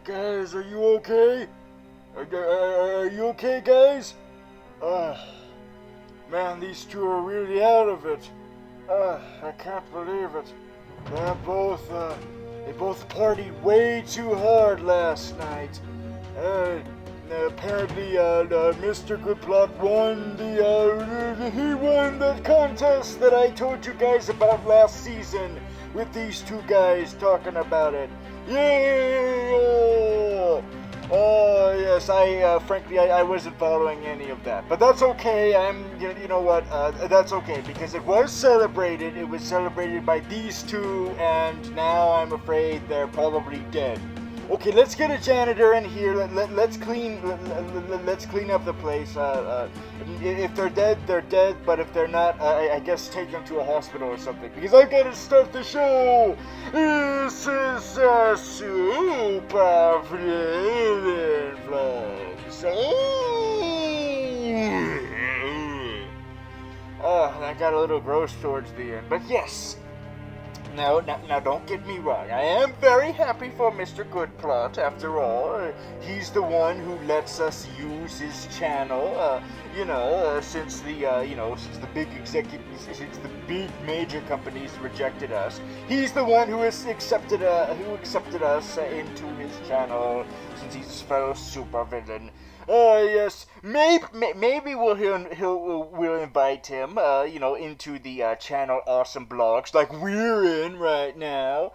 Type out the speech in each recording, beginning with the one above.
Guys, are you okay? Are you okay, guys? Man, these two are really out of it. I can't believe it. They both partied way too hard last night. Apparently, Mr. Goodplot won he won the contest that I told you guys about last season with these two guys talking about it. Yeah! Oh, yes, frankly, I wasn't following any of that. But that's okay, you know what, that's okay, because it was celebrated. It was celebrated by these two, and now I'm afraid they're probably dead. Okay, let's get a janitor in here. Let's clean up the place. If they're dead, they're dead. But if they're not, I guess take them to a hospital or something. Because I gotta start the show. This is a super Vlillain vlogs. I got a little gross towards the end, but yes. Now, don't get me wrong. I am very happy for Mr. Goodplot. After all, he's the one who lets us use his channel. Since the big executives, since the big major companies rejected us, he's the one who has accepted us into his channel. Since he's a fellow supervillain. Yes, maybe we'll invite him, into the channel Awesome Blogs, like we're in right now.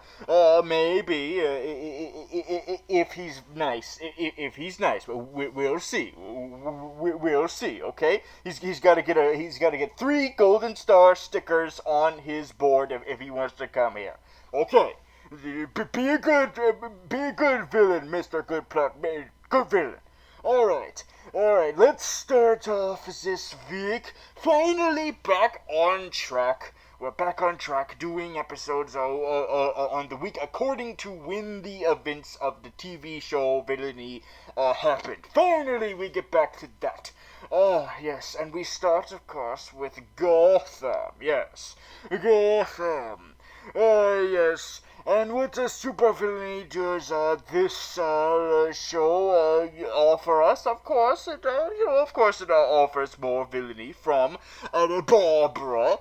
Maybe, if he's nice. If he's nice, we'll see. We'll see. Okay, he's got to get 3 golden star stickers on his board if he wants to come here. Okay, be a good villain, Mr. Goodplot. Good villain. Alright, let's start off this week. Finally back on track. We're back on track doing episodes on the week according to when the events of the TV show Vlillain happened. Finally we get back to that. Yes, and we start, of course, with Gotham. Yes, Gotham. Yes. And what the supervillain does this show offer us? Of course, it offers more villainy from Barbula.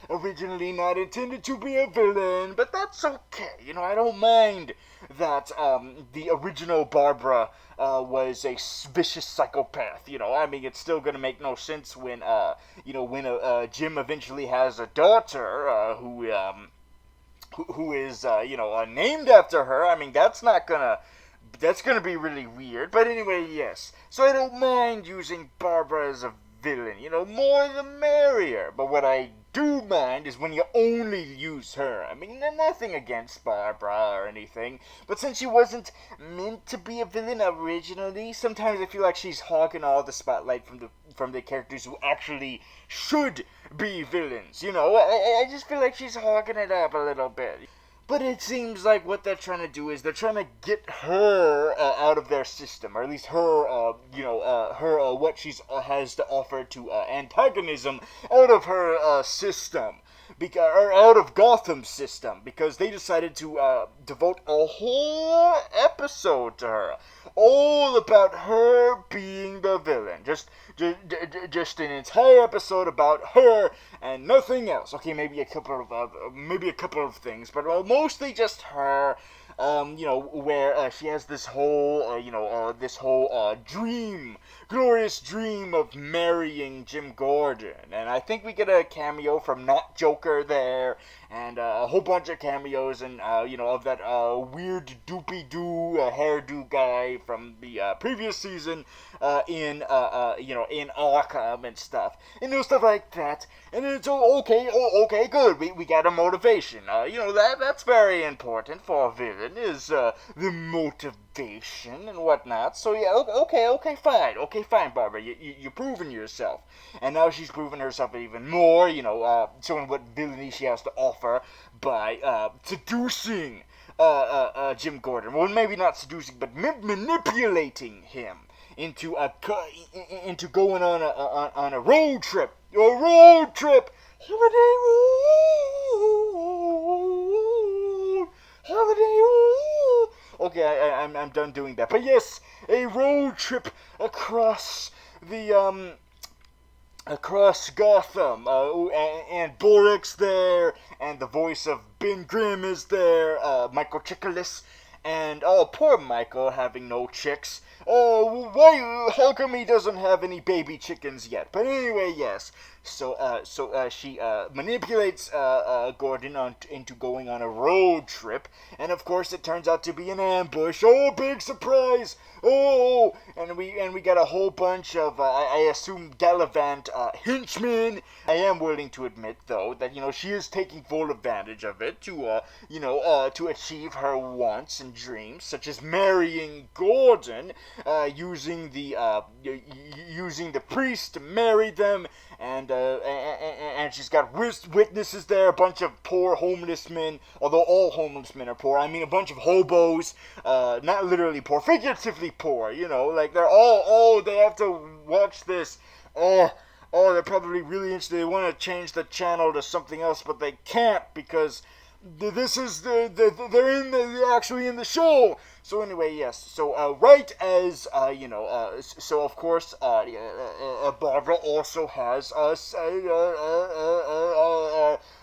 Originally not intended to be a villain, but that's okay. I don't mind that the original Barbara was a vicious psychopath. It's still gonna make no sense when Jim eventually has a daughter who is named after her. That's gonna be really weird. But anyway, yes. So I don't mind using Barbara as a villain. More the merrier. But what I do mind is when you only use her. Nothing against Barbara or anything, but since she wasn't meant to be a villain originally, sometimes I feel like she's hogging all the spotlight from the characters who actually should be villains. I just feel like she's hogging it up a little bit. But it seems like what they're trying to do is they're trying to get her out of their system, or at least her, what she has to offer to antagonism out of her system, or out of Gotham's system, because they decided to devote a whole episode to her, all about her being the villain. Just an entire episode about her and nothing else. Okay, maybe a couple of things, but mostly just her. Where she has this whole, glorious dream of marrying Jim Gordon, and I think we get a cameo from Not Joker there, and a whole bunch of cameos, and of that weird doopy-doo hairdo guy from the previous season in Arkham and stuff, and stuff like that. And it's okay, good. We got a motivation. That's very important for a villain, is the motivation and whatnot. So yeah, okay, fine, Barbara. You're proving yourself, and now she's proving herself even more. Showing what villainy she has to offer by seducing Jim Gordon. Well, maybe not seducing, but manipulating him into going on a road trip. okay, I'm done doing that. But yes, a road trip across the across Gotham, and Borik's there, and the voice of Ben Grimm is there, Michael Chiklis, and oh, poor Michael having no chicks. Oh, why? How come he doesn't have any baby chickens yet? But anyway, yes. So she manipulates Gordon into going on a road trip, and of course it turns out to be an ambush. Oh, big surprise! Oh, and we got a whole bunch of I assume Gallivant henchmen. I am willing to admit though that she is taking full advantage of it to to achieve her wants and dreams, such as marrying Gordon, using the priest to marry them. And she's got witnesses there, a bunch of poor homeless men, although all homeless men are poor. I mean, a bunch of hobos, not literally poor, figuratively poor, like they're all, they have to watch this. Oh, they're probably really interested. They want to change the channel to something else, but they can't because this is they're actually in the show. So anyway, yes. So right as so of course Barbara also has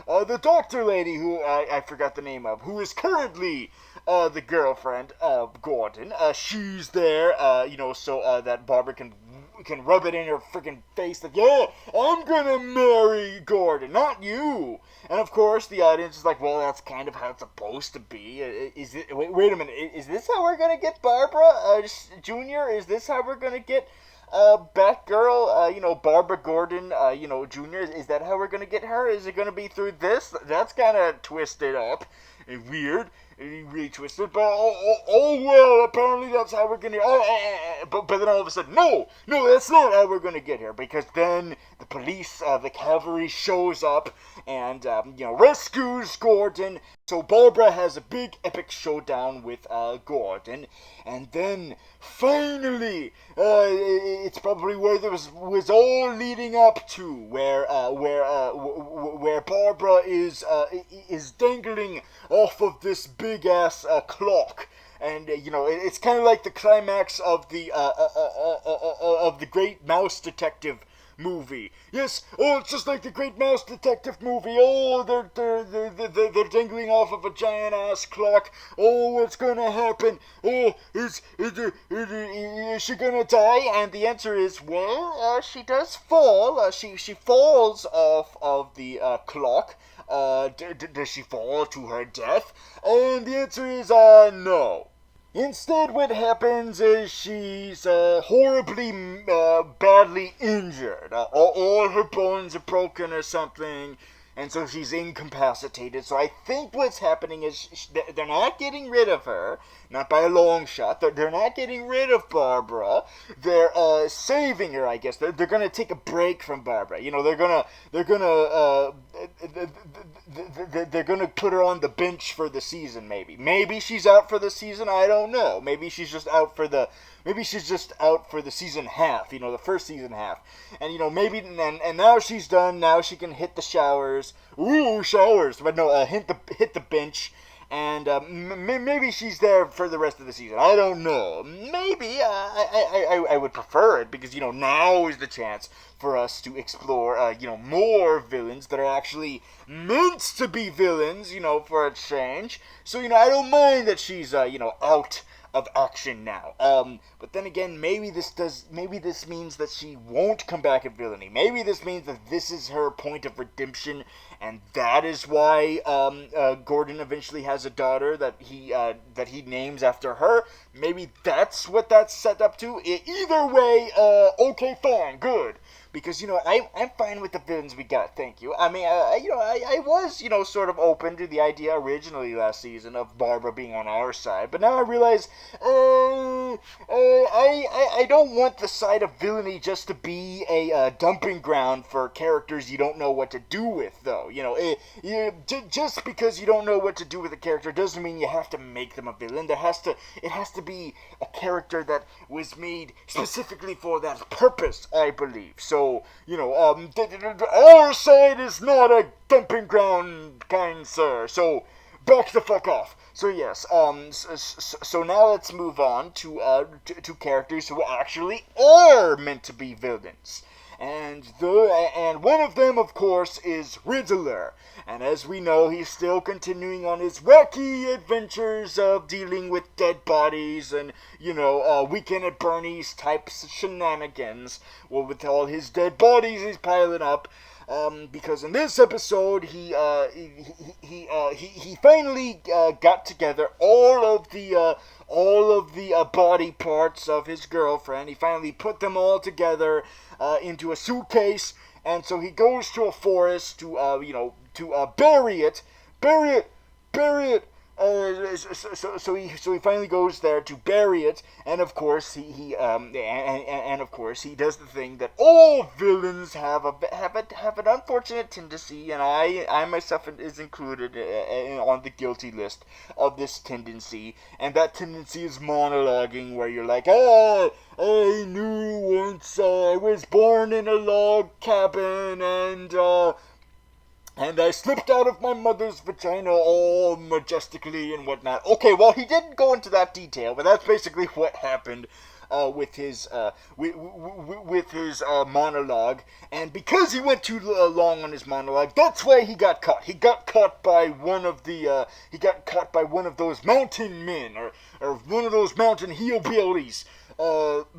the doctor lady who I forgot the name of, who is currently the girlfriend of Gordon. She's there, so that Barbara can rub it in her freaking face that, yeah, I'm gonna marry Gordon, not you. And of course, the audience is like, well, that's kind of how it's supposed to be. Wait a minute, is this how we're gonna get Barbara Jr.? Is this how we're gonna get Batgirl, Barbara Gordon, Jr.? Is that how we're gonna get her? Is it gonna be through this? That's kind of twisted up and weird. Really twisted, but well, apparently that's how we're gonna. But then all of a sudden, no, that's not how we're gonna get here, because then the police, the cavalry shows up and rescues Gordon. So Barbara has a big epic showdown with Gordon, and then finally, it's probably where there was all leading up to, where Barbara is dangling off of this big ass clock. And it's kind of like the climax of the Great Mouse Detective movie. Yes, it's just like the Great Mouse Detective movie. Oh, they're dangling off of a giant ass clock. Oh, what's gonna happen? Oh, is she gonna die? And the answer is, well, she does fall. She falls off of the clock. Does she fall to her death? And the answer is, no. Instead, what happens is she's horribly, badly injured. All her bones are broken or something, and so she's incapacitated. So I think what's happening is they're not getting rid of her, not by a long shot. They're not getting rid of Barbara. They're saving her, I guess. They're gonna take a break from Barbara. They're gonna put her on the bench for the season. Maybe she's out for the season. I don't know. Maybe she's just out for the season half. The first season half. And maybe and now she's done. Now she can hit the showers. Ooh, showers. But no, hit the bench. And maybe she's there for the rest of the season. I don't know. Maybe I would prefer it, because now is the chance for us to explore more villains that are actually meant to be villains, for a change. So I don't mind that she's out of action now. But then again, maybe this means that she won't come back at villainy. Maybe this means that this is her point of redemption, and that is why Gordon eventually has a daughter that he names after her. Maybe that's what that's set up to. Either way, okay, fine, good. Because, I'm fine with the villains we got, thank you. I mean, I was, sort of open to the idea originally last season of Barbara being on our side. But now I realize, I don't want the side of villainy just to be a dumping ground for characters you don't know what to do with, though. Just because you don't know what to do with a character doesn't mean you have to make them a villain. It has to be a character that was made specifically for that purpose, I believe. So, our side is not a dumping ground, kind sir. So, back the fuck off. So yes, so now let's move on to characters who actually are meant to be villains. And one of them, of course, is Riddler. And as we know, he's still continuing on his wacky adventures of dealing with dead bodies and, Weekend at Bernie's type shenanigans. Well, with all his dead bodies he's piling up. Because in this episode, he finally got together all of the body parts of his girlfriend. He finally put them all together into a suitcase, and so he goes to a forest to bury it. So he finally goes there to bury it, and of course he does the thing that all villains have an unfortunate tendency, and I myself is included on the guilty list of this tendency, and that tendency is monologuing, where you're like, I knew once I was born in a log cabin, and I slipped out of my mother's vagina all majestically and whatnot. Okay, well, he didn't go into that detail, but that's basically what happened with his monologue. And because he went too long on his monologue, that's why he got caught. He got caught by one of those mountain men, or one of those mountain hillbillies.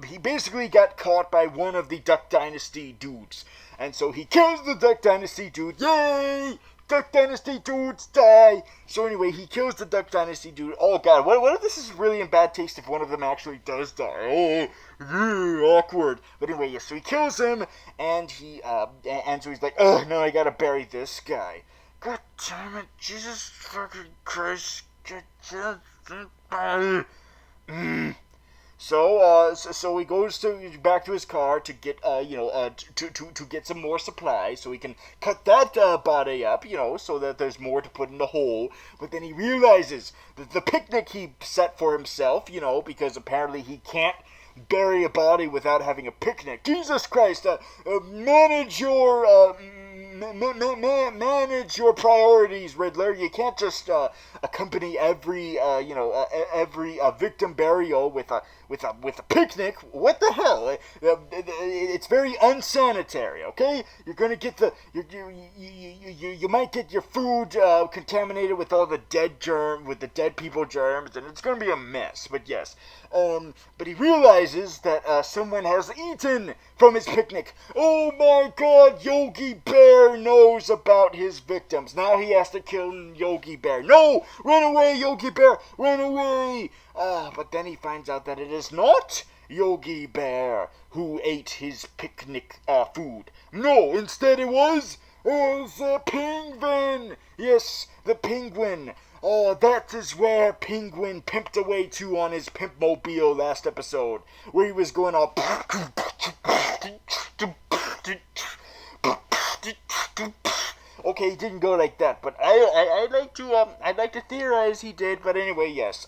He basically got caught by one of the Duck Dynasty dudes. And so he kills the Duck Dynasty dude. Yay! Duck Dynasty dudes die! So anyway, he kills the Duck Dynasty dude. Oh god, what if this is really in bad taste if one of them actually does die? Oh, awkward. But anyway, yes, so he kills him, and so he's like, oh, no, I gotta bury this guy. God damn it, Jesus fucking Christ. So he goes back to his car to get to get some more supplies, so he can cut that body up, so that there's more to put in the hole. But then he realizes that the picnic he set for himself, because apparently he can't bury a body without having a picnic. Jesus Christ! Manage your priorities, Riddler. You can't just accompany every victim burial with a picnic. What the hell? It's very unsanitary. Okay, you're gonna get you might get your food contaminated with all the dead people germs, and it's gonna be a mess. But yes, but he realizes that someone has eaten from his picnic. Oh my God, Yogi Bear knows about his victims. Now he has to kill Yogi Bear. No! Run away, Yogi Bear! Run away! But then he finds out that it is not Yogi Bear who ate his picnic food. No, instead it was the penguin! Yes, the penguin. That is where Penguin pimped away to on his pimpmobile last episode, where he was going all... Okay, he didn't go like that, but I'd like to theorize he did. But anyway, yes.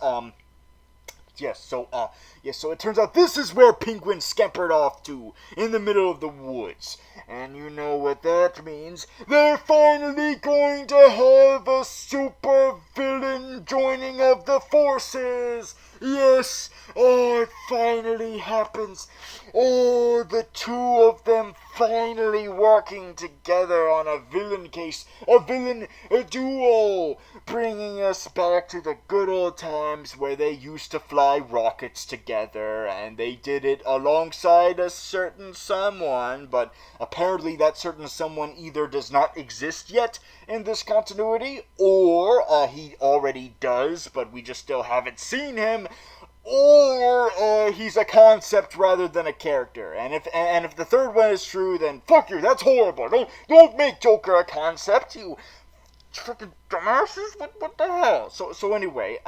So it turns out this is where Penguin scampered off to, in the middle of the woods. And you know what that means. They're finally going to have a super villain joining of the forces. Yes, it finally happens. The two of them finally working together on a villain case, a duo, bringing us back to the good old times where they used to fly rockets together, and they did it alongside a certain someone, but apparently that certain someone either does not exist yet in this continuity, or he already does, but we just still haven't seen him, or he's a concept rather than a character. And if the third one is true, then fuck you, that's horrible. Don't make Joker a concept, you freaking dumbasses. What the hell? So anyway,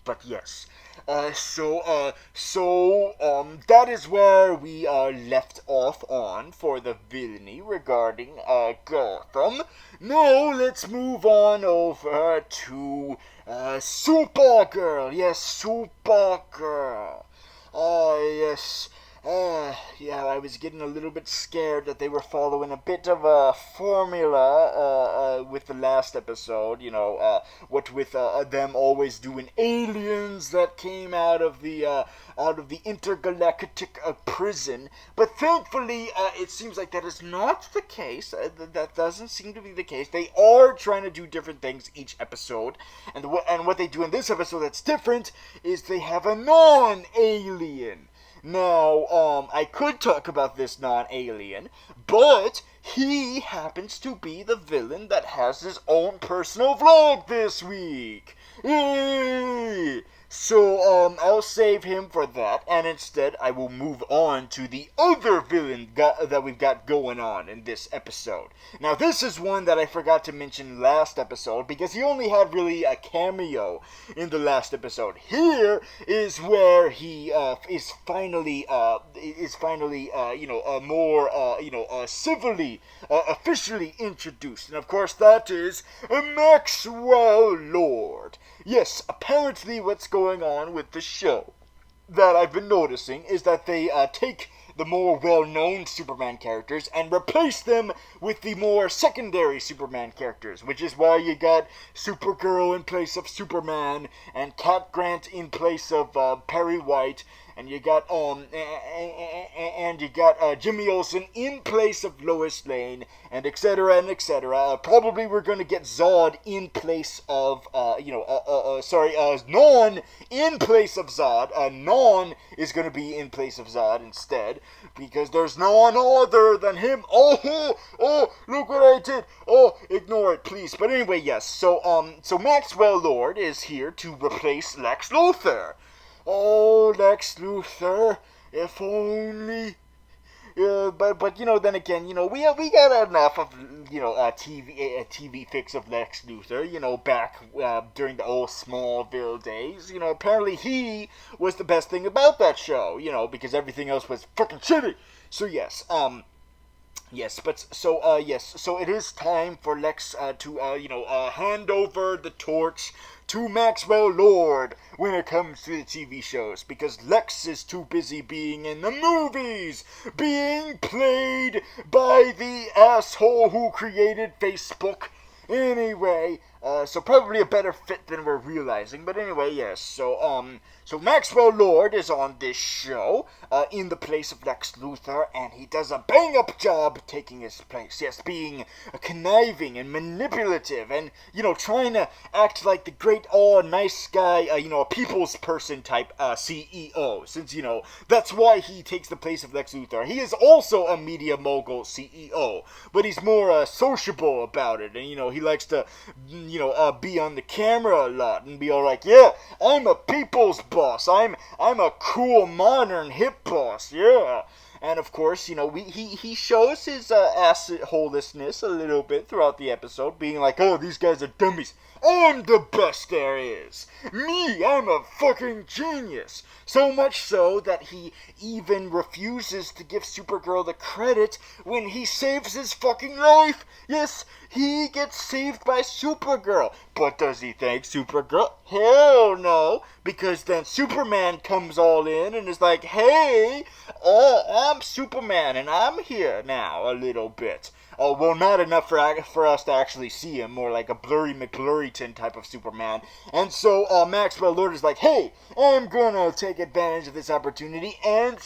but yes. That is where we left off on for the villainy regarding Gotham. Now let's move on over to Supergirl. Yes, Supergirl. Yes. Yeah, I was getting a little bit scared that they were following a bit of a formula with the last episode. What with them always doing aliens that came out of the intergalactic prison. But thankfully, it seems like that is not the case. That doesn't seem to be the case. They are trying to do different things each episode, and what they do in this episode that's different is they have a non-alien. Now, I could talk about this non-alien, but he happens to be the villain that has his own personal vlog this week. Yay! So, I'll save him for that, and instead I will move on to the other villain that we've got going on in this episode. Now, this is one that I forgot to mention last episode, because he only had really a cameo in the last episode. Here is where he is finally more civilly, officially introduced. And of course that is Maxwell Lord. Yes, apparently what's going on with the show that I've been noticing is that they take the more well-known Superman characters and replace them with the more secondary Superman characters, which is why you got Supergirl in place of Superman and Cat Grant in place of Perry White, and you got Jimmy Olsen in place of Lois Lane, and etc. and etc. Probably we're going to get Zod in place of Non in place of Zod. Non is going to be in place of Zod instead, because there's no one other than him. Oh, look what I did. Oh, ignore it, please. But anyway, yes. So Maxwell Lord is here to replace Lex Luthor. Oh, Lex Luthor, if only. But then again, we got enough of a TV fix of Lex Luthor, back during the old Smallville days. Apparently he was the best thing about that show, because everything else was fucking shitty. So yes, so it is time for Lex to hand over the torch to Maxwell Lord when it comes to the TV shows, because Lex is too busy being in the movies, being played by the asshole who created Facebook. Anyway, so probably a better fit than we're realizing. But anyway, yes. So Maxwell Lord is on this show in the place of Lex Luthor, and he does a bang-up job taking his place. Yes, being conniving and manipulative, and trying to act like the great, nice guy, a people's person type CEO. Since that's why he takes the place of Lex Luthor. He is also a media mogul CEO, but he's more sociable about it, and he likes to be on the camera a lot and be all like, yeah, I'm a people's boss. I'm a cool, modern, hip boss. Yeah. And of course, he shows his assholeness a little bit throughout the episode, being like, oh, these guys are dummies. I'm the best there is. Me, I'm a fucking genius. So much so that he even refuses to give Supergirl the credit when he saves his fucking life. Yes, he gets saved by Supergirl. But does he thank Supergirl? Hell no. Because then Superman comes all in and is like, hey, I'm Superman and I'm here now a little bit. Oh, well, not enough for us to actually see him, more like a blurry McBlurryton type of Superman. And so Maxwell Lord is like, hey, I'm gonna take advantage of this opportunity and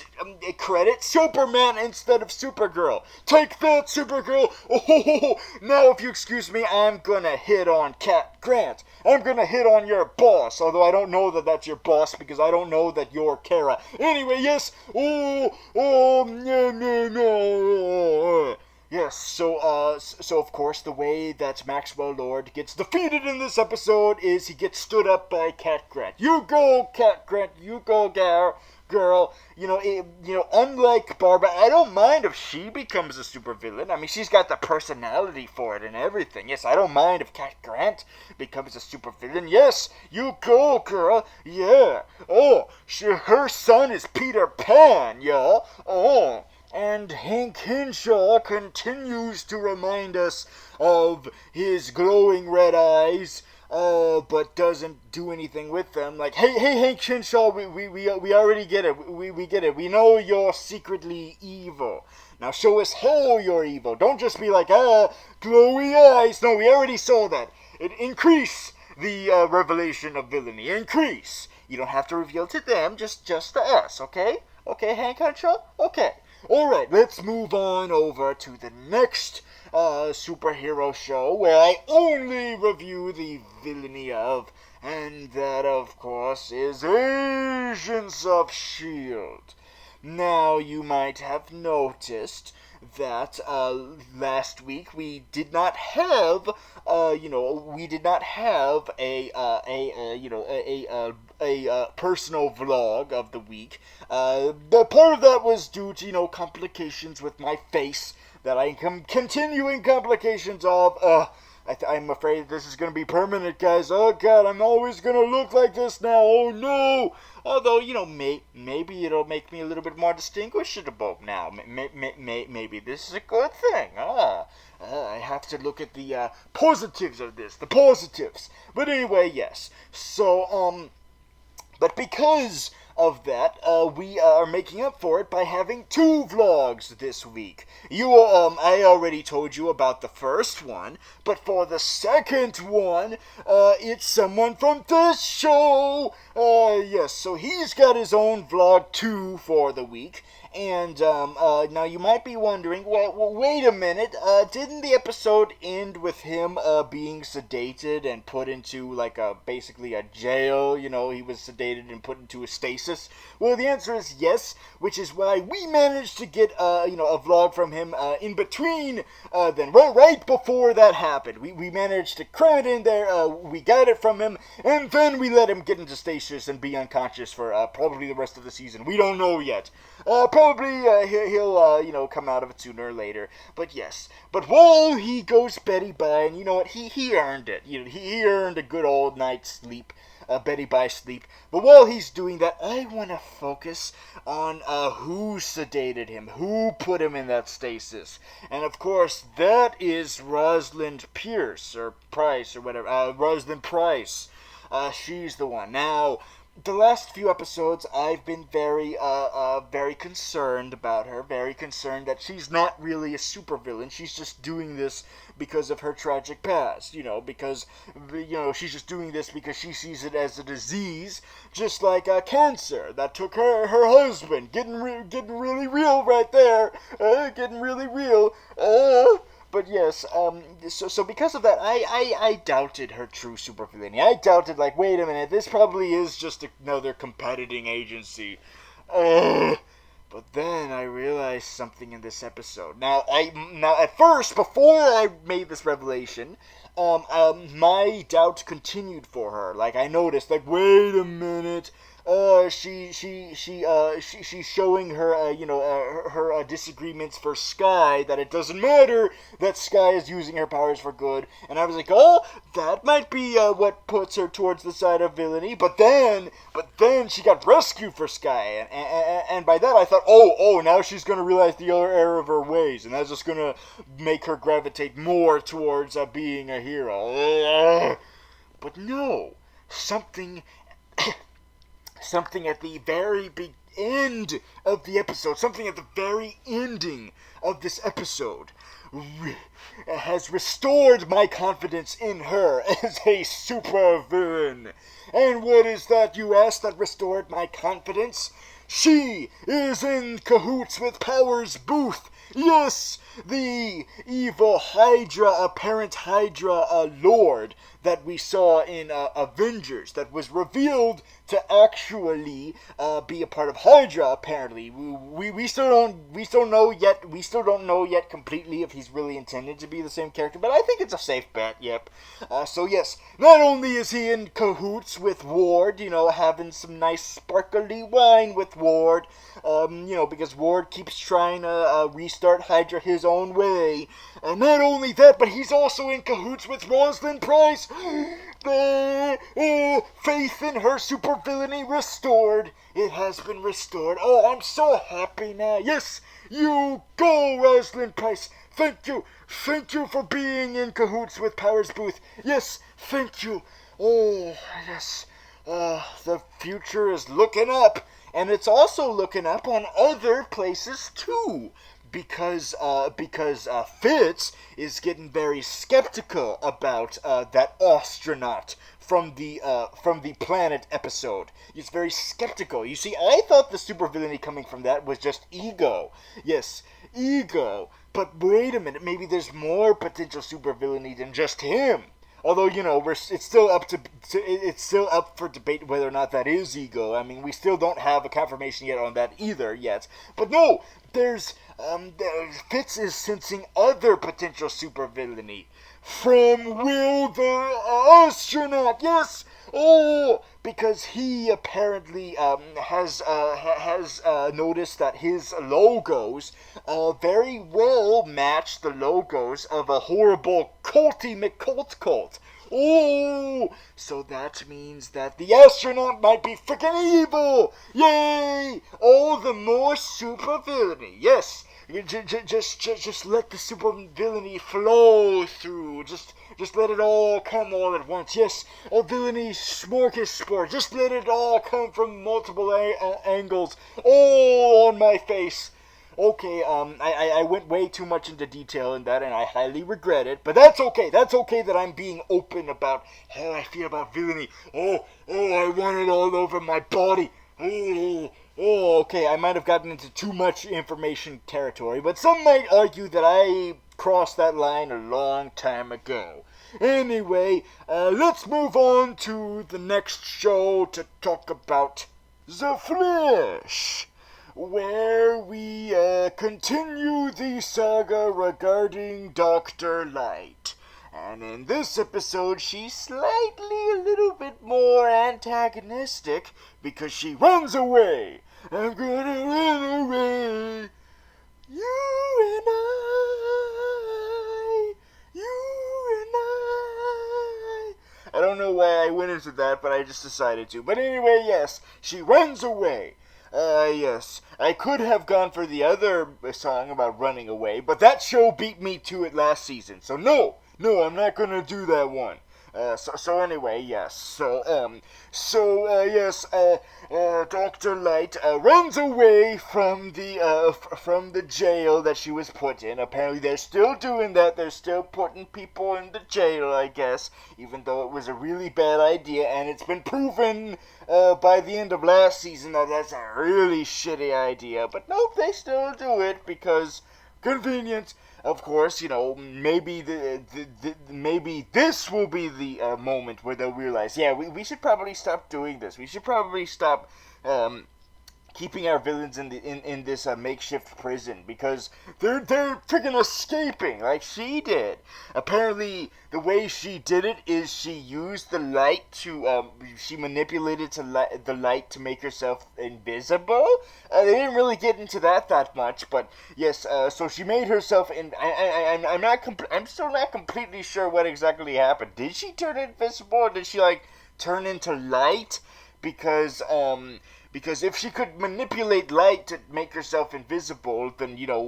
credit Superman instead of Supergirl. Take that, Supergirl! Oh, now if you excuse me, I'm gonna hit on Cat Grant. I'm gonna hit on your boss, although I don't know that that's your boss because I don't know that you're Kara. Anyway, yes, Yes, so of course the way that Maxwell Lord gets defeated in this episode is he gets stood up by Cat Grant. You go, Cat Grant, you go, girl. Unlike Barbara, I don't mind if she becomes a supervillain. I mean, she's got the personality for it and everything. Yes, I don't mind if Cat Grant becomes a supervillain. Yes, you go, girl. Yeah. Oh, her son is Peter Pan, y'all. Oh. And Hank Henshaw continues to remind us of his glowing red eyes but doesn't do anything with them. Like, hey, Hank Hinshaw, we already get it. We get it. We know you're secretly evil. Now show us how you're evil. Don't just be like, glowy eyes. No, we already saw that. Increase the revelation of villainy. Increase. You don't have to reveal to them, just to us, okay? Okay, Hank Hinshaw? Okay. Alright, let's move on over to the next superhero show where I only review the villainy of, and that, of course, is Agents of S.H.I.E.L.D. Now, you might have noticed that last week we did not have, a personal vlog of the week. The part of that was due to, complications with my face that I am continuing complications of. I'm afraid this is going to be permanent, guys. Oh, God, I'm always going to look like this now. Oh, no. Although, maybe it'll make me a little bit more distinguishable now. Maybe this is a good thing. I have to look at the positives of this. The positives. But anyway, yes. So, but because of that, we are making up for it by having 2 vlogs this week. I already told you about the first one, but for the second one, it's someone from this show. Yes, so he's got his own vlog too for the week. And, now you might be wondering, well, wait a minute, didn't the episode end with him, being sedated and put into, basically a jail? He was sedated and put into a stasis? Well, the answer is yes, which is why we managed to get, a vlog from him, in between, then, right before that happened. We managed to cram it in there, we got it from him, and then we let him get into stasis and be unconscious for, probably the rest of the season. We don't know yet. Probably he'll come out of it sooner or later. But yes. But while he goes Betty by, and you know what, he earned it. He earned a good old night's sleep, Betty by sleep. But while he's doing that, I want to focus on who sedated him, who put him in that stasis. And of course, that is Rosalind Pierce, or Price, or whatever. Rosalind Price. She's the one. Now, the last few episodes, I've been very concerned about her. Very concerned that she's not really a supervillain. She's just doing this because of her tragic past. Because, she's just doing this because she sees it as a disease, just like cancer that took her husband. Getting really real right there. Getting really real. But yes, so because of that, I doubted her true supervillainy. I doubted, wait a minute, this probably is just another competing agency. But then I realized something in this episode. Now at first, before I made this revelation, my doubt continued for her. I noticed, wait a minute. She's showing her, her disagreements for Sky, that it doesn't matter that Sky is using her powers for good. And I was like, oh, that might be what puts her towards the side of villainy. But then she got rescued for Sky, and by that I thought, oh, now she's gonna realize the error of her ways, and that's just gonna make her gravitate more towards being a hero. But no, something at the very end of the episode, something at the very ending of this episode has restored my confidence in her as a supervillain. And what is that, you ask, that restored my confidence? She is in cahoots with Powers Booth. Yes, the evil apparent Hydra Lord that we saw in Avengers, that was revealed to actually be a part of Hydra. Apparently, we still don't know yet completely if he's really intended to be the same character. But I think it's a safe bet. Yep. So yes, not only is he in cahoots with Ward, having some nice sparkly wine with Ward, because Ward keeps trying to restart Hydra his own way. And not only that, but he's also in cahoots with Rosalind Price. Faith in her supervillainy restored. It has been restored. Oh, I'm so happy now. Yes, you go, Rosalind Price. Thank you. Thank you for being in cahoots with Powers Booth. Yes, thank you. Oh, yes. The future is looking up. And it's also looking up on other places, too. Because Fitz is getting very skeptical about that astronaut from the planet episode. He's very skeptical. You see, I thought the supervillainy coming from that was just ego. Yes, ego. But wait a minute, maybe there's more potential supervillainy than just him. Although, you know, it's still up for debate whether or not that is ego. I mean, we still don't have a confirmation yet on that either yet. But no, Fitz is sensing other potential supervillainy from Will the astronaut. Yes. Oh, because he apparently has noticed that his logos very well match the logos of a horrible culty McCult cult. Oh, so that means that the astronaut might be freaking evil. Yay! All the more supervillainy. Yes. Just let the supervillainy flow through. Just let it all come all at once. Yes, a villainy smorgasbord. Just let it all come from multiple angles, all on my face. Okay, I went way too much into detail in that, and I highly regret it. But that's okay. That's okay that I'm being open about how I feel about villainy. Oh, I want it all over my body. Okay, I might have gotten into too much information territory, but some might argue that I crossed that line a long time ago. Anyway, let's move on to the next show to talk about The Flash, where we continue the saga regarding Dr. Light. And in this episode, she's slightly a little bit more antagonistic because she runs away. I'm gonna run away. You and I. I don't know why I went into that, but I just decided to. But anyway, yes, she runs away. Yes, I could have gone for the other song about running away, but that show beat me to it last season. So no, I'm not gonna do that one. So anyway, yes. Yes. Dr. Light runs away from the jail that she was put in. Apparently, they're still doing that. They're still putting people in the jail, I guess, even though it was a really bad idea, and it's been proven by the end of last season that that's a really shitty idea. But nope, they still do it because convenience. Of course, you know, maybe maybe this will be the moment where they'll realize, yeah, we should probably stop doing this. We should probably stop keeping our villains in this makeshift prison because they're freaking escaping like she did. Apparently, the way she did it is she used the light to she manipulated the light to make herself invisible. They didn't really get into that much, but yes. So she made herself in. I'm still not completely sure what exactly happened. Did she turn invisible, or did she turn into light? Because if she could manipulate light to make herself invisible, then, you know,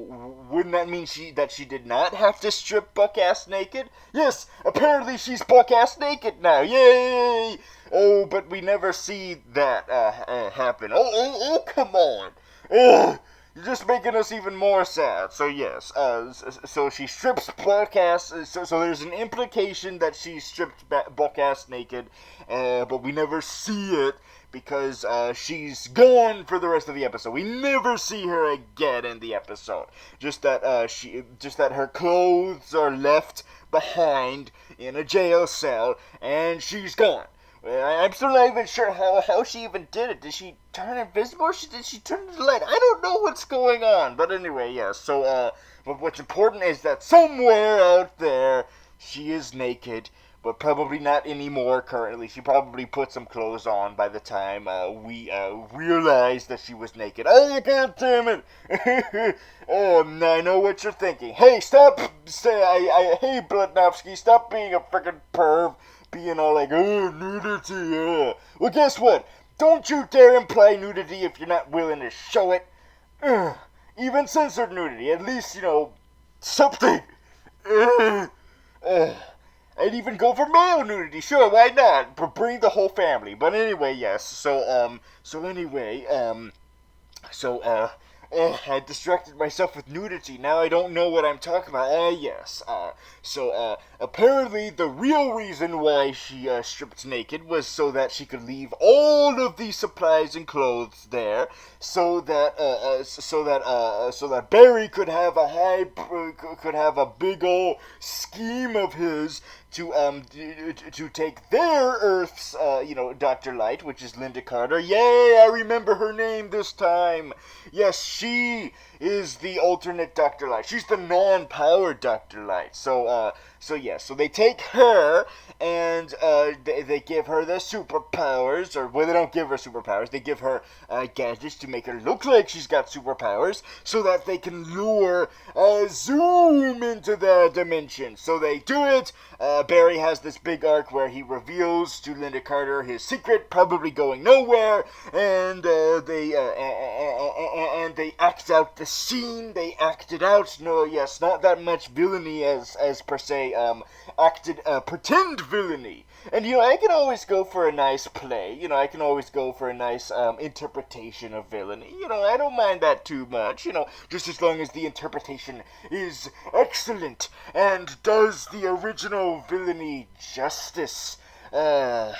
wouldn't that mean that she did not have to strip buck-ass naked? Yes, apparently she's buck-ass naked now. Yay! Oh, but we never see that happen. Oh, come on. Ugh. You're just making us even more sad. So yes, so she strips buck-ass. So there's an implication that she stripped buck-ass naked, but we never see it because she's gone for the rest of the episode. We never see her again in the episode. Just that her clothes are left behind in a jail cell, and she's gone. I'm still not even sure how she even did it. Did she turn invisible, or did she turn into light? I don't know what's going on. But anyway, yes. So, but what's important is that somewhere out there, she is naked, but probably not anymore currently. She probably put some clothes on by the time we realized that she was naked. Oh, God damn it! I know what you're thinking. Hey, stop! Hey, Bloodnofsky, stop being a freaking perv. being all like, oh, nudity, Well, guess what? Don't you dare imply nudity if you're not willing to show it. Even censored nudity, at least, something. I'd even go for male nudity, sure, why not? But bring the whole family. But anyway, yes, I distracted myself with nudity. Now I don't know what I'm talking about. Yes. Apparently the real reason why she stripped naked was so that she could leave all of the supplies and clothes there, so that Barry could have a big old scheme of his to take their Earth's, Dr. Light, which is Linda Carter. Yay, I remember her name this time. Yes, she is the alternate Dr. Light. She's the non-powered Dr. Light. So they take her and they give her the superpowers, they don't give her superpowers. They give her gadgets to make her look like she's got superpowers, so that they can lure Zoom into the dimension. So they do it. Barry has this big arc where he reveals to Linda Carter his secret, probably going nowhere, and they act out the scene. They act it out. No, yes, not that much villainy as per se. Acted pretend villainy. And, I can always go for a nice play. I can always go for a nice interpretation of villainy. I don't mind that too much, just as long as the interpretation is excellent and does the original villainy justice. But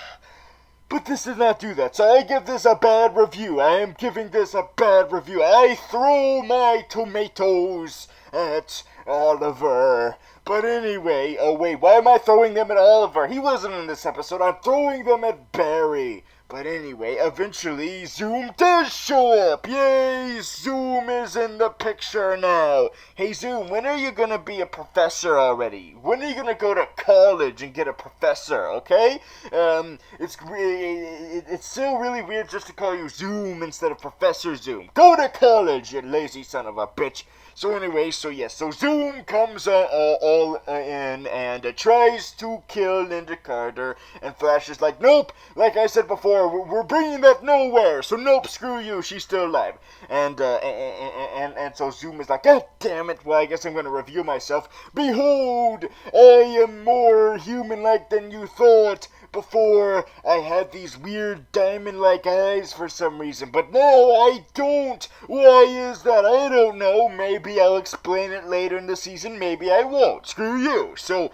this did not do that, so I give this a bad review. I am giving this a bad review. I throw my tomatoes at Oliver. But anyway, wait, why am I throwing them at Oliver? He wasn't in this episode. I'm throwing them at Barry. But anyway, eventually, Zoom does show up. Yay, Zoom is in the picture now. Hey, Zoom, when are you gonna be a professor already? When are you gonna go to college and get a professor, okay? It's still really weird just to call you Zoom instead of Professor Zoom. Go to college, you lazy son of a bitch. So anyway, so Zoom comes all in and tries to kill Linda Carter, and Flash is like, nope, like I said before, we're bringing that nowhere, so nope, screw you, she's still alive. And so Zoom is like, God damn it, well, I guess I'm going to review myself. Behold, I am more human-like than you thought. Before, I had these weird diamond-like eyes for some reason, but now I don't. Why is that? I don't know. Maybe I'll explain it later in the season. Maybe I won't. Screw you. So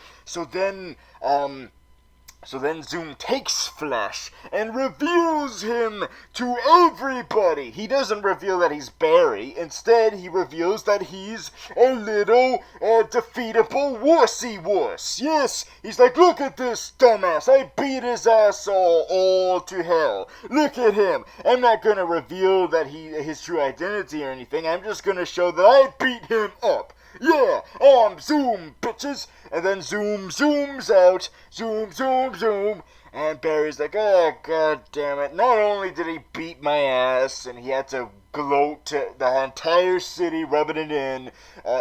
then Zoom takes Flash and reveals him to everybody. He doesn't reveal that he's Barry. Instead, he reveals that he's a little defeatable wussy wuss. Yes, he's like, look at this dumbass. I beat his ass all to hell. Look at him. I'm not going to reveal that his true identity or anything. I'm just going to show that I beat him up. Yeah, I'm Zoom, bitches. And then Zoom zooms out. Zoom, zoom, zoom. And Barry's like, oh, god damn it. Not only did he beat my ass, and he had to gloat to the entire city, rubbing it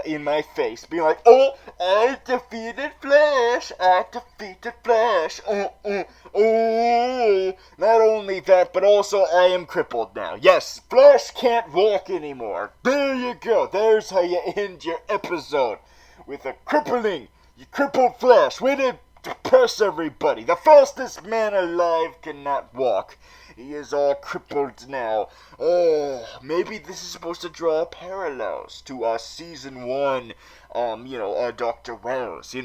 in my face, being like, oh, I defeated Flash. I defeated Flash. Oh. Not only that, but also I am crippled now. Yes, Flash can't walk anymore. There you go. There's how you end your episode. With a you crippled Flash. Way to depress everybody. The fastest man alive cannot walk. He is all crippled now. Oh, maybe this is supposed to draw parallels to season 1, Dr. Wells,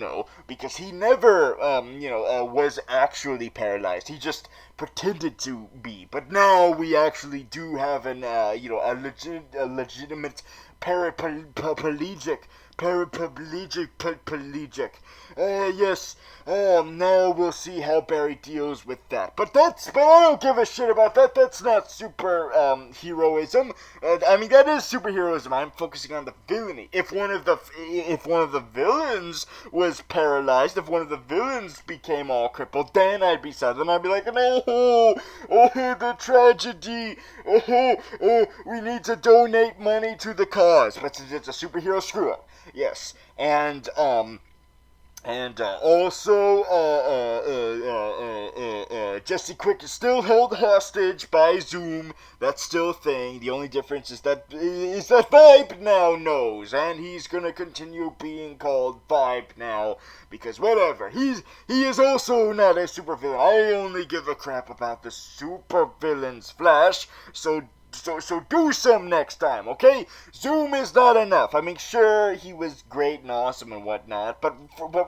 because he never, was actually paralyzed. He just pretended to be. But now we actually do have a legitimate paraplegic. Yes. Now we'll see how Barry deals with that. But I don't give a shit about that. That's not super heroism. I mean, that is superheroism. I'm focusing on the villainy. If one of the villains was paralyzed, if one of the villains became all crippled, then I'd be sad. Then I'd be like, no, the tragedy. We need to donate money to the cause. But since it's a superhero, screw it. Yes, also, Jesse Quick is still held hostage by Zoom. That's still a thing. The only difference is that Vibe now knows, and he's gonna continue being called Vibe now because whatever. He is also not a supervillain. I only give a crap about the supervillains, Flash. So do some next time, okay? Zoom is not enough. I mean, sure, he was great and awesome and whatnot, but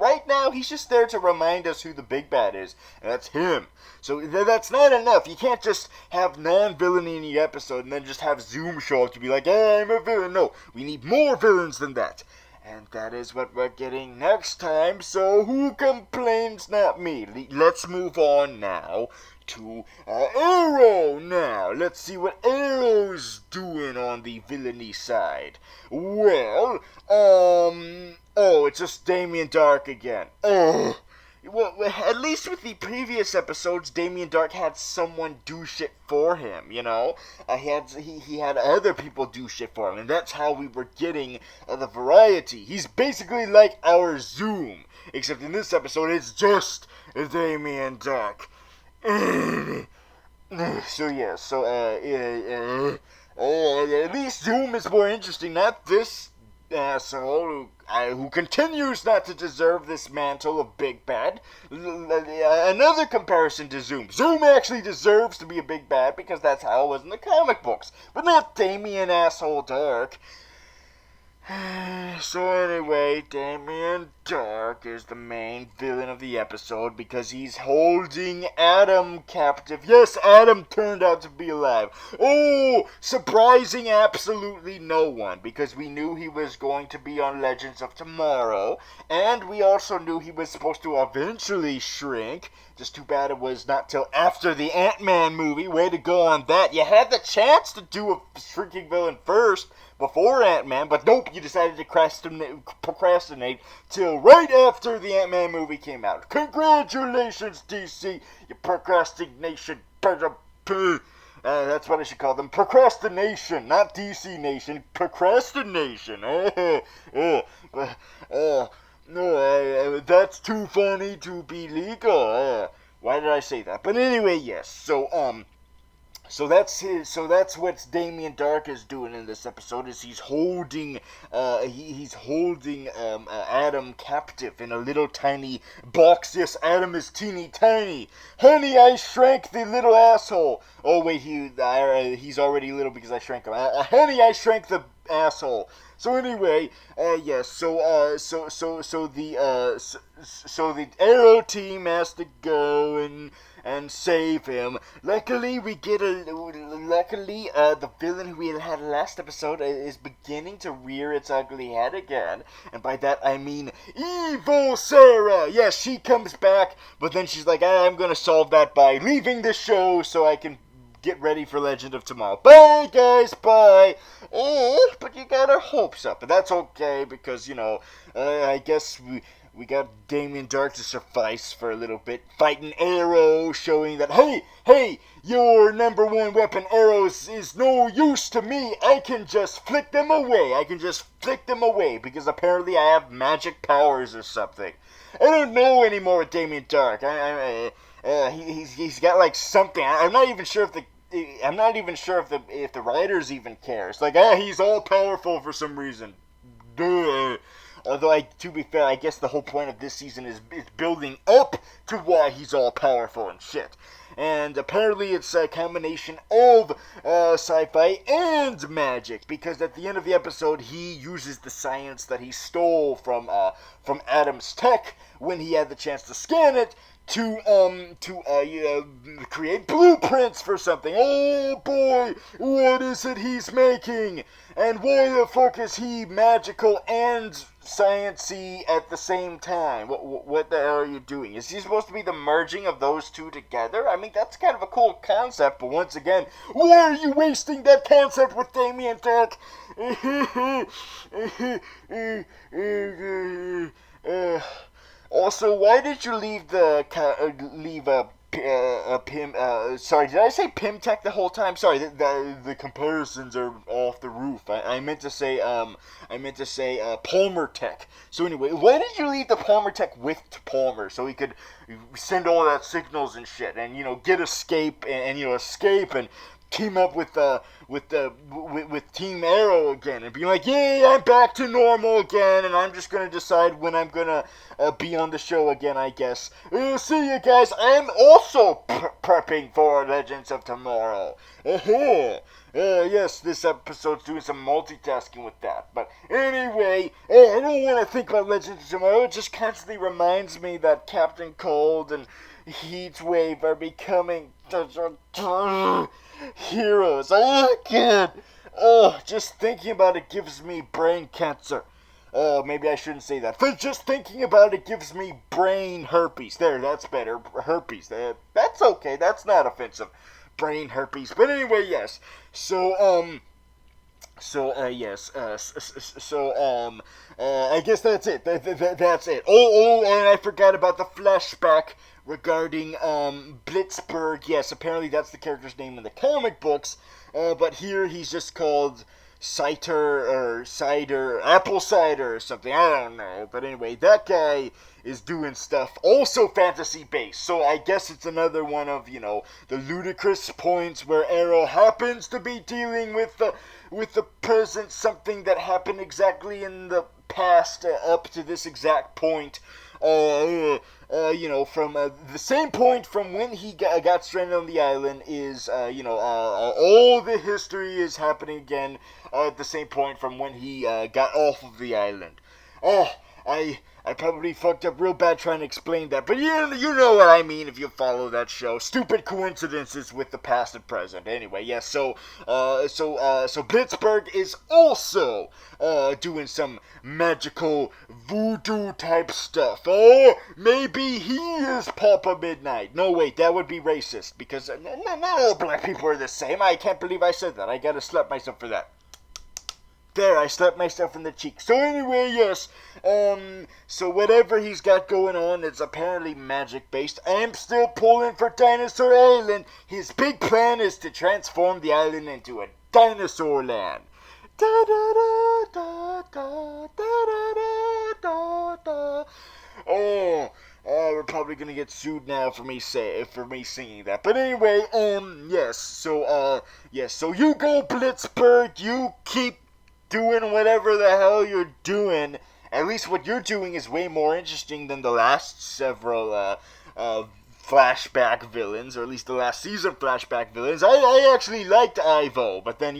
right now, he's just there to remind us who the big bad is, and that's him. So that's not enough. You can't just have non-villainy in the episode and then just have Zoom show up to be like, hey, I'm a villain. No, we need more villains than that. And that is what we're getting next time, so who complains? Not me. Let's move on now to Arrow now. Let's see what Arrow's doing on the villainy side. Well, it's just Damien Dark again. Well, at least with the previous episodes, Damien Dark had someone do shit for him, you know? He had other people do shit for him, and that's how we were getting the variety. He's basically like our Zoom, except in this episode, it's just Damien Dark. At least Zoom is more interesting, not this asshole who continues not to deserve this mantle of Big Bad. Another comparison to Zoom. Zoom actually deserves to be a Big Bad because that's how it was in the comic books, but not Damien asshole Dark. So anyway, Damien Dark is the main villain of the episode because he's holding Adam captive. Yes, Adam turned out to be alive. Oh, surprising absolutely no one because we knew he was going to be on Legends of Tomorrow, and we also knew he was supposed to eventually shrink. Just too bad it was not till after the Ant-Man movie. Way to go on that. You had the chance to do a shrinking villain first, before Ant-Man, but nope, you decided to procrastinate till right after the Ant-Man movie came out. Congratulations, DC, you procrastination. That's what I should call them. Procrastination, not DC Nation. Procrastination. That's too funny to be legal. Why did I say that? But anyway, yes. So that's what Damien Dark is doing in this episode. Is he's holding Adam captive in a little tiny box. Yes, Adam is teeny tiny. Honey, I shrank the little asshole. Oh wait, he's already little because I shrank him. Honey, I shrank the asshole. So anyway, yes. So the Arrow team has to go and save him. Luckily, the villain who we had last episode is beginning to rear its ugly head again. And by that, I mean Evil Sarah. Yes, she comes back, but then she's like, I'm gonna solve that by leaving the show so I can get ready for Legend of Tomorrow. Bye, guys, bye. But you got our hopes up, and that's okay, because, I guess we got Damien Dark to suffice for a little bit, fighting Arrow, showing that, hey, your number one weapon, arrows, is no use to me. I can just flick them away. Because apparently I have magic powers or something. I don't know anymore with Damien Dark. He's got like something. I'm not even sure if the writers even care. It's like, he's all powerful for some reason. Duh. Although, to be fair, I guess the whole point of this season is building up to why he's all powerful and shit. And apparently it's a combination of sci-fi and magic, because at the end of the episode he uses the science that he stole from Adam's tech when he had the chance to scan it to create blueprints for something. Oh boy, what is it he's making? And why the fuck is he magical and science-y at the same time? What the hell are you doing? Is he supposed to be the merging of those two together? I mean, that's kind of a cool concept, but once again, why are you wasting that concept with Damien Dark? Also, why did you leave sorry, did I say Pimtech the whole time? Sorry, the comparisons are off the roof. I meant to say Palmer Tech. So anyway, why did you leave the Palmer Tech with Palmer so he could send all that signals and shit, and get escape and escape and team up with Team Arrow again and be like, yay, I'm back to normal again, and I'm just gonna decide when I'm gonna be on the show again, I guess. See you guys. I'm also prepping for Legends of Tomorrow. Yes, this episode's doing some multitasking with that. But anyway, I don't want to think about Legends of Tomorrow. It just constantly reminds me that Captain Cold and Heatwave are becoming heroes. I can't. Just thinking about it gives me brain cancer. Maybe I shouldn't say that. But just thinking about it gives me brain herpes. There, that's better. Herpes. That's okay. That's not offensive. Brain herpes. But anyway, yes. I guess that's it. That's it. And I forgot about the flashback regarding Blitzberg. Yes, apparently that's the character's name in the comic books. But here he's just called Cider, Apple Cider or something. I don't know. But anyway, that guy is doing stuff also fantasy-based. So I guess it's another one of, the ludicrous points where Arrow happens to be dealing with the present, something that happened exactly in the past up to this exact point. From the same point from when he got stranded on the island is, all the history is happening again at the same point from when he got off of the island. I probably fucked up real bad trying to explain that, but you know what I mean if you follow that show. Stupid coincidences with the past and present. Anyway, yes, so Blitzberg is also doing some magical voodoo type stuff. Oh, maybe he is Papa Midnight. No, wait, that would be racist, because not all black people are the same. I can't believe I said that. I gotta slap myself for that. There, I slapped myself in the cheek. So anyway, yes, so whatever he's got going on, it's apparently magic-based. I'm still pulling for Dinosaur Island. His big plan is to transform the island into a dinosaur land. Da da da da da da da da. We're probably gonna get sued now for me singing that. But anyway, yes. So you go, Blitzberg. You keep doing whatever the hell you're doing. At least what you're doing is way more interesting than the last several flashback villains, or at least the last season flashback villains. I actually liked Ivo, but then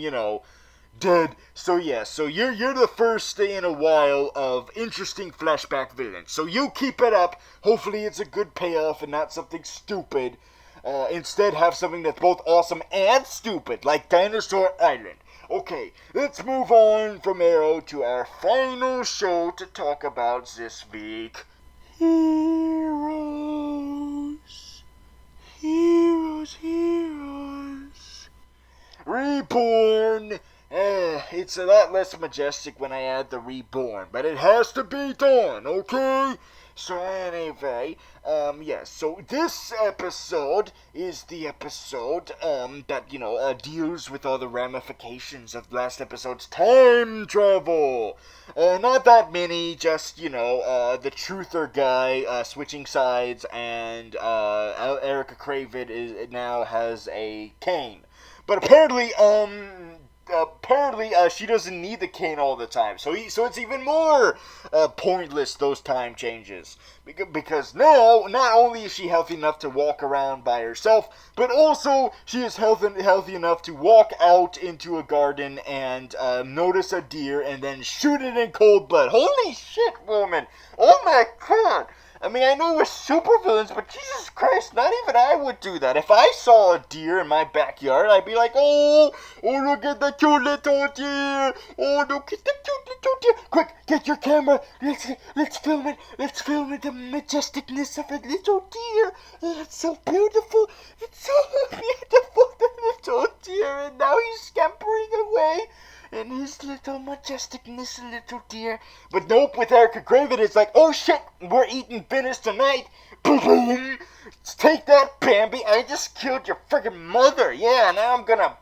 dead. So yeah, so you're the first in a while of interesting flashback villains. So you keep it up. Hopefully it's a good payoff and not something stupid. Instead, have something that's both awesome and stupid, like Dinosaur Island. Okay, let's move on from Arrow to our final show to talk about this week. Heroes. Reborn. It's a lot less majestic when I add the reborn, but it has to be done, okay? So anyway, yes, so this episode is the episode, that, deals with all the ramifications of last episode's time travel. Not that many, just, the truther guy, switching sides, and, Erica Craven now has a cane. But apparently, she doesn't need the cane all the time, so it's even more pointless, those time changes, because now not only is she healthy enough to walk around by herself, but also she is healthy enough to walk out into a garden and notice a deer and then shoot it in cold blood. Holy shit, woman! Oh my god! I mean, I know we're supervillains, but Jesus Christ, not even I would do that. If I saw a deer in my backyard, I'd be like, oh, look at the cute little deer. Oh, look at the cute little deer. Quick, get your camera. Let's film it. Let's film it, the majesticness of a little deer. Oh, it's so beautiful. It's so beautiful, the little deer. And now he's scampering away. And his little majesticness, little deer. But nope, with Erica Craven, it's like, oh shit, we're eating Venice tonight. Boom, boom. Take that, Bambi. I just killed your freaking mother. Yeah, now I'm gonna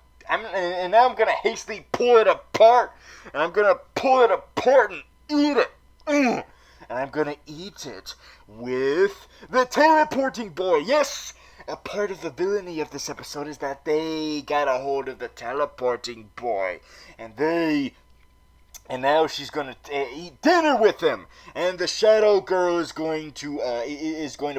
hastily pull it apart. And I'm gonna pull it apart and eat it. And I'm gonna eat it with the teleporting boy. Yes! A part of the villainy of this episode is that they got a hold of the teleporting boy. And now she's gonna eat dinner with him, and the Shadow Girl is going to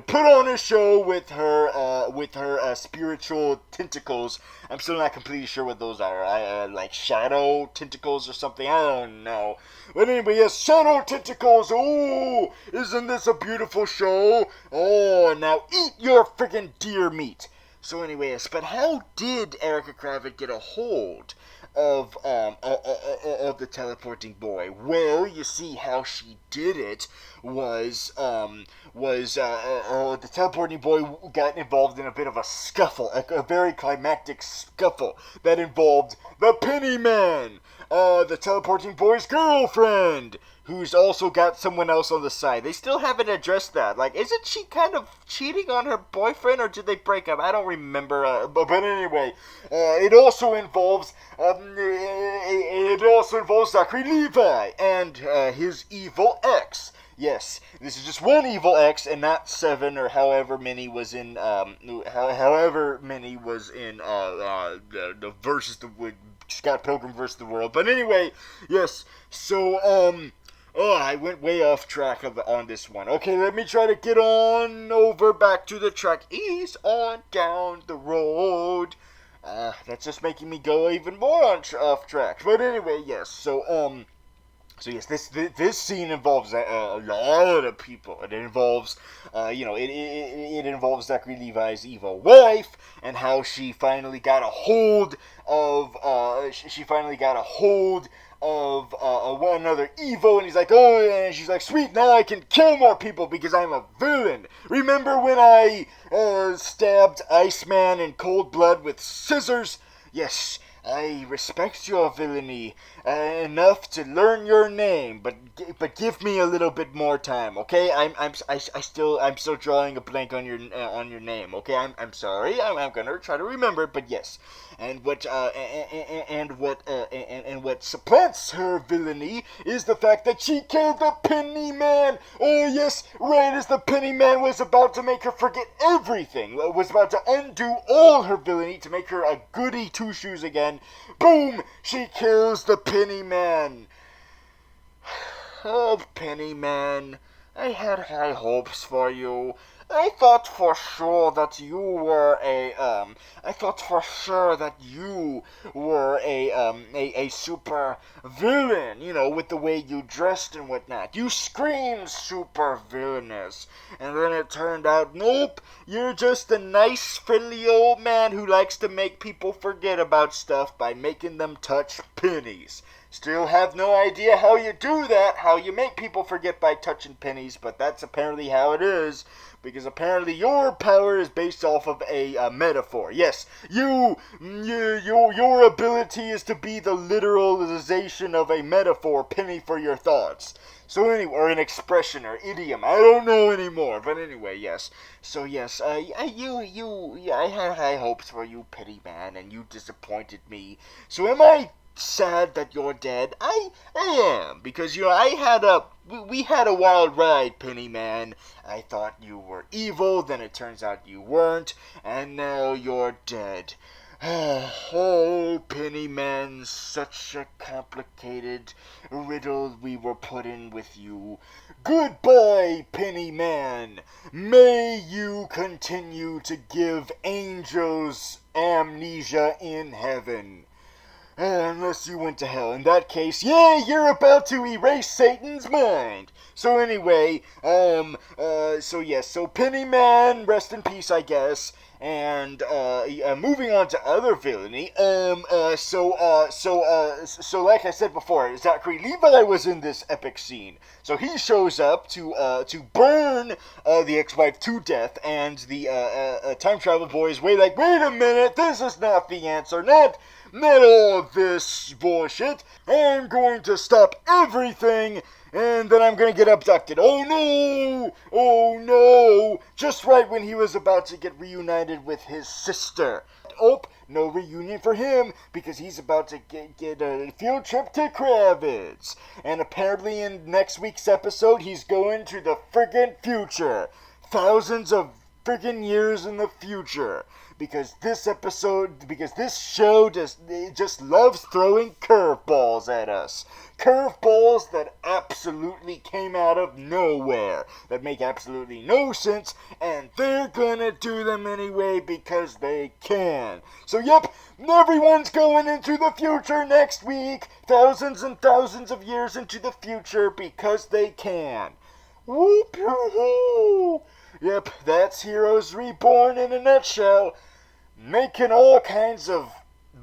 put on a show with her spiritual tentacles. I'm still not completely sure what those are. Like shadow tentacles or something. I don't know. But anyway, yes, shadow tentacles. Oh, isn't this a beautiful show? Oh, now eat your freaking deer meat. So anyway, yes, but how did Erica Kravitz get a hold of the teleporting boy? Well, you see how she did it was the teleporting boy got involved in a bit of a scuffle, a very climactic scuffle that involved the Penny Man, the teleporting boy's girlfriend, who's also got someone else on the side. They still haven't addressed that. Like, isn't she kind of cheating on her boyfriend, or did they break up? I don't remember. But anyway, it also involves Zachary Levi and his evil ex. Yes, this is just one evil ex, and not 7 or however many was in the Scott Pilgrim versus the World. But anyway, yes. So I went way off track on this one. Okay, let me try to get on over back to the track. Ease on down the road. That's just making me go even more off track. But anyway, yes. So yes, this scene involves a lot of people. It involves, it involves Zachary Levi's evil wife and how she finally got a hold of one another evil, and he's like, oh, and she's like, sweet, now I can kill more people because I'm a villain. Remember when I stabbed Iceman in cold blood with scissors? Yes, I respect your villainy enough to learn your name, but give me a little bit more time, okay? I'm still drawing a blank on your name, okay? I'm sorry. I'm gonna try to remember it, but yes. And what supplants her villainy is the fact that she killed the Penny Man. Oh yes, right as the Penny Man was about to make her forget everything, was about to undo all her villainy to make her a goody two shoes again. Boom! She kills the Penny Man. Oh, Penny Man, I had high hopes for you. I thought for sure that you were a super villain, with the way you dressed and whatnot. You screamed super villainous. And then it turned out, nope, you're just a nice, friendly old man who likes to make people forget about stuff by making them touch pennies. Still have no idea how you do that, how you make people forget by touching pennies, but that's apparently how it is. Because apparently your power is based off of a metaphor. Yes, your ability is to be the literalization of a metaphor, penny for your thoughts. So anyway, or an expression or idiom, I don't know anymore. But anyway, yes. So yes, I had high hopes for you, Penny Man, and you disappointed me. So am I sad that you're dead? I am, because we had a wild ride, Penny Man. I thought you were evil, then it turns out you weren't, and now you're dead. Oh, Penny Man, such a complicated riddle we were put in with you. Goodbye, Penny Man. May you continue to give angels amnesia in heaven. Unless you went to hell. In that case, yeah, you're about to erase Satan's mind. So anyway, so Penny Man, rest in peace, I guess. And moving on to other villainy. So like I said before, Zachary Levi was in this epic scene. So he shows up to burn the ex-wife to death, and the time travel boys wait a minute, this is not the answer, not all this bullshit. I'm going to stop everything and then I'm gonna get abducted. Oh no! Oh no! Just right when he was about to get reunited with his sister. Oh, no reunion for him, because he's about to get a field trip to Kravitz. And apparently in next week's episode, he's going to the friggin' future. Thousands of friggin' years in the future. Because this show just loves throwing curveballs at us. Curveballs that absolutely came out of nowhere. That make absolutely no sense, and they're gonna do them anyway because they can. So yep, everyone's going into the future next week. Thousands and thousands of years into the future because they can. Whoop hoo. Yep, that's Heroes Reborn in a nutshell. Making all kinds of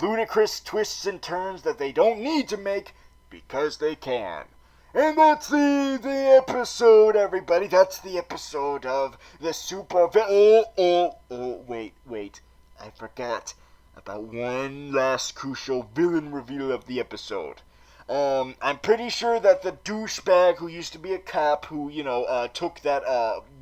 ludicrous twists and turns that they don't need to make because they can. And that's the episode, everybody. That's the episode of the super... Wait. I forgot about one last crucial villain reveal of the episode. I'm pretty sure that the douchebag who used to be a cop who, took that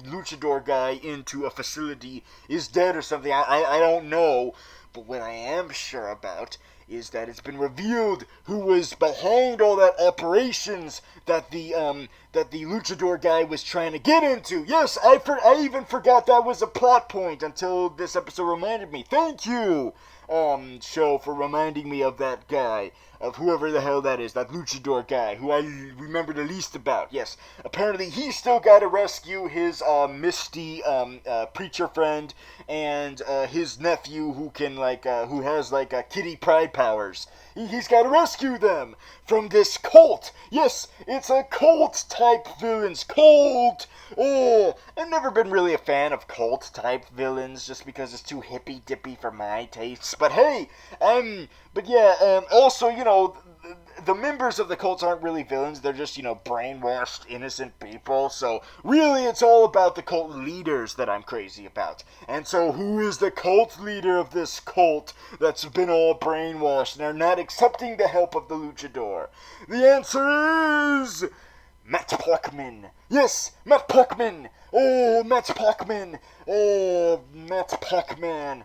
luchador guy into a facility is dead or something. I don't know. But what I am sure about is that it's been revealed who was behind all that operations that the luchador guy was trying to get into. Yes, I even forgot that was a plot point until this episode reminded me. Thank you, show, for reminding me of that guy. Of whoever the hell that is, that luchador guy, who I remember the least about. Yes, apparently he's still got to rescue his misty preacher friend and his nephew who can who has kitty pride powers. He's got to rescue them from this cult. Yes, it's a cult type villains. Cult. Oh, I've never been really a fan of cult type villains just because it's too hippy dippy for my tastes. But hey, also, the members of the cults aren't really villains. They're just, brainwashed, innocent people. So, really, it's all about the cult leaders that I'm crazy about. And so, who is the cult leader of this cult that's been all brainwashed and are not accepting the help of the luchador? The answer is... Matt Parkman. Yes, Matt Parkman. Oh, Matt Parkman. Oh, Matt Parkman.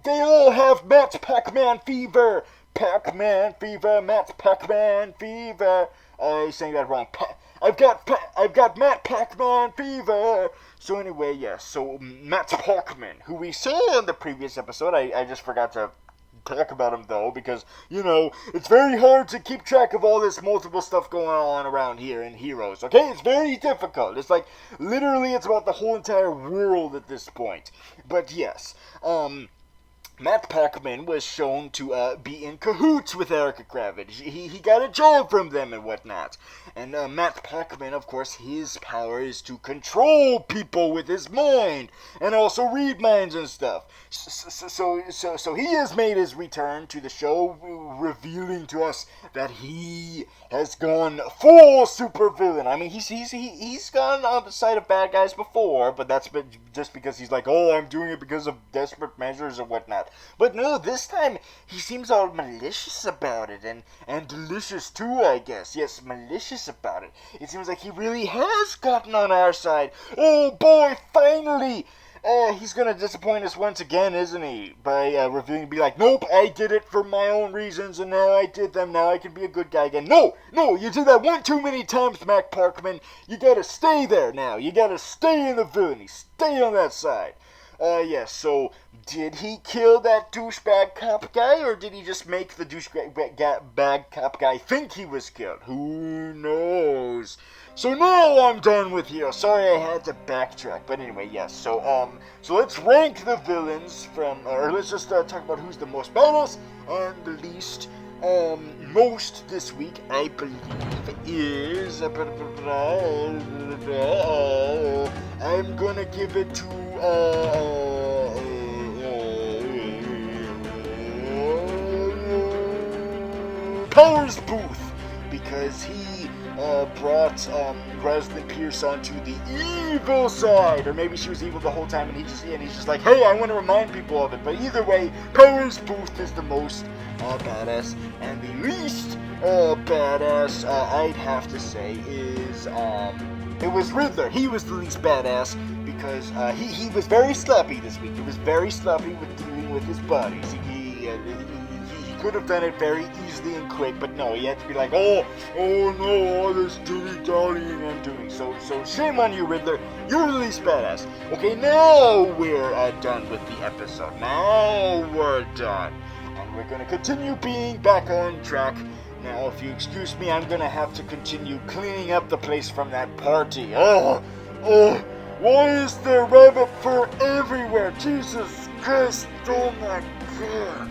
They all have Matt Parkman fever. Pac-Man fever, Matt Pac-Man fever. I sang that wrong. I've got Matt Pac-Man fever. So anyway, yes. So Matt Parkman, who we saw in the previous episode, I just forgot to talk about him though, because it's very hard to keep track of all this multiple stuff going on around here in Heroes. Okay, it's very difficult. It's like literally, it's about the whole entire world at this point. But yes, Matt Pac-Man was shown to be in cahoots with Erica Kravitz. He got a job from them and whatnot. And Matt Pac-Man, of course, his power is to control people with his mind and also read minds and stuff. So he has made his return to the show, revealing to us that he has gone full supervillain. I mean, he's gone on the side of bad guys before, but that's been just because he's like, oh, I'm doing it because of desperate measures and whatnot. But no, this time he seems all malicious about it, and delicious too, I guess. Yes, malicious about it. It seems like he really has gotten on our side. Oh boy, finally! He's gonna disappoint us once again, isn't he? By revealing, be like, nope, I did it for my own reasons, and now I did them, now I can be a good guy again. No, you did that one too many times, Mac Parkman. You gotta stay there now. You gotta stay in the villainy. Stay on that side. Yes, so did he kill that douchebag cop guy, or did he just make the douchebag cop guy think he was killed? Who knows? So now I'm done with you. Sorry I had to backtrack, but anyway, yes. So let's rank the villains or let's just talk about who's the most badass and the least. Most this week, I believe, is... I'm gonna give it to... Powers Booth, because he brought Rosalind Pierce onto the evil side, or maybe she was evil the whole time, and he's just like, hey, I want to remind people of it. But either way, Powers Booth is the most badass, and the least badass I'd have to say is it was Riddler. He was the least badass because he was very sloppy this week. He was very sloppy with dealing with his bodies. He could have done it very easily and quick, but no, he had to be like, oh no, all this dilly-dallying I'm doing. So shame on you, Riddler. You're the least badass. Okay, now we're done with the episode. Now we're done. And we're going to continue being back on track. Now, if you excuse me, I'm going to have to continue cleaning up the place from that party. Oh, why is there rabbit fur everywhere? Jesus Christ, oh my God.